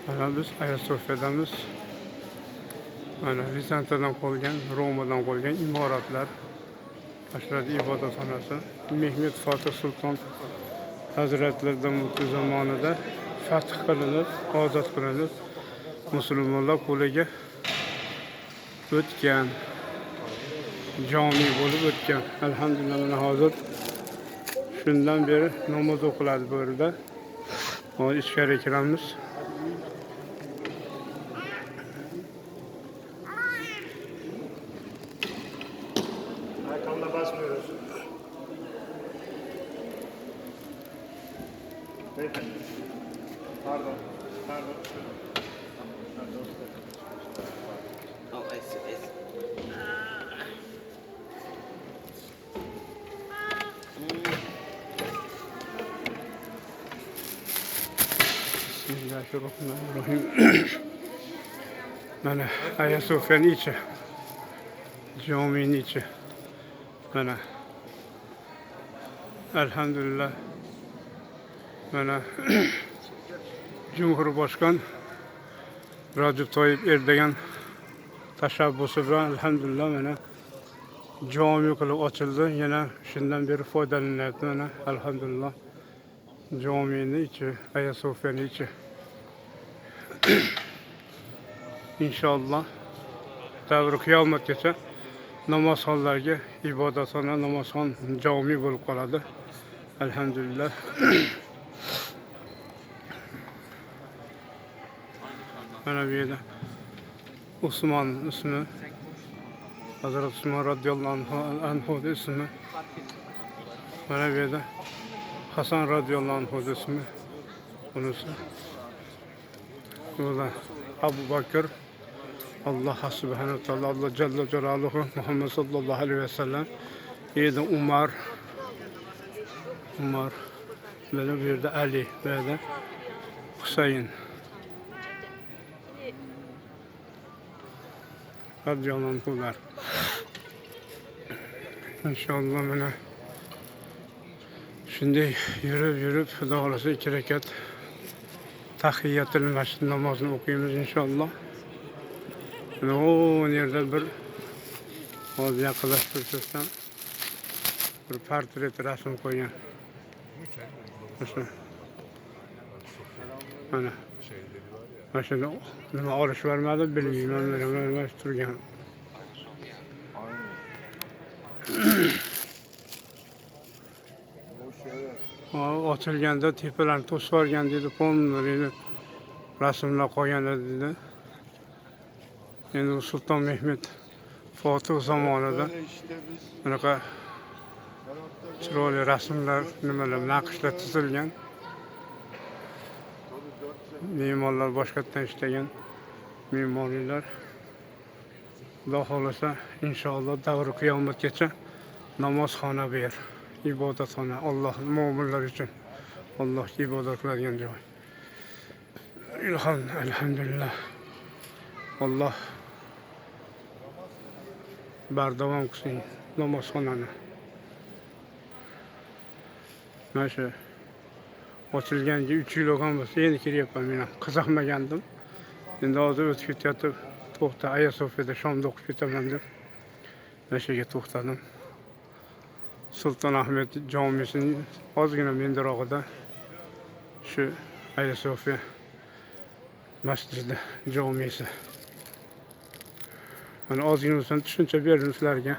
Mana biz Hagia Sofiyadamiz. Mana Vizantiyadan qolgan, Romadan qolgan imoratlar, Ashrat ibodatxonasi Mehmet Fatih Sulton Hazratlaridan zamonida fath qilinib, ozod qilinib, musulmonlar qo'liga o'tgan, jami bo'lib o'tgan. Alhamdulillah, mana hozir shundan beri namoz o'qiladi bu yerda. Hozir ichkari kiramiz. Arkamda basmıyoruz. Beyefendi. Pardon. Pardon. Oh, I see, I see. Bismillahirrahmanirrahim. Mana Hagia Sofiyaning ichi, jamining ichi. Mana alhamdulillah. Mana Cumhurbaşkanı Recep Tayyip Erdoğan tashabbusi bilan alhamdulillah mana jami qilib ochildi. Yana shundan beri foydalanyapti. Mana alhamdulillah. Jamining ichi, Hagia Sofiyaning ichi. İnşallah davri qiyomatgacha namozxonlarga ibodatxona, namozxon, jami bo'lib qoladi. Alhamdulillah. Mana bu yerda Osman ismi, Hazrat Osman radhiyallohu anhu ismi. Mana bu yerda Hasan radhiyallohu anhu ismi. Bunisi. Burada Abu Bakr, Allah subhanahu taala, Allah Celle Celaluhu, Muhammed sallallahu aleyhi ve sellem. Yerda Umar, böyle bir yerde Ali, böyle Hüseyin. Radiyallahu anh'lar. İnşallah bana şimdi yürüp doğrusu 2 rekat Tahiyyatul Mescid namazını okuyumuz inşallah. O nerede bir o yaklaştırsam bir portret resim koyuyor. Mana Başında nima olish vermedi bilmiyorum. Ben turgan. Ochilganda tepalarni to'sib yuborgan dedi, pomidorni rasmlar qo'ygan dedi. Endi Sulton Mehmet Fatih zamonida bunaqa chiroyli rasmlar, nimalar, naqshlar chizilgan. Me'morlar boshqatdan ishlagan me'morlar. Xudo xolasa inshaalloh davri qiyomatgacha namozxona ber, ibodatxona, Alloh mo'minlar uchun Allohga ibodat qiladigan joy. Alhamdulillah. Alloh bardavom qilsin namozxonani. Mana shu ochilganiga 3 yil bo'lgan bo'lsa, endi kiryapman men. Qiziqmagandim. Endi hozir o'tib ketyapti. To'xta, Hagia Sofiyada shomda o'qib ketaman deb mana shu yerga to'xtadim. Sulton Ahmet jamisining ozgina mendirog'ida shu Hagia Sofiya masjidi jamisi. Mana ozgina tushuncha berdim sizlarga.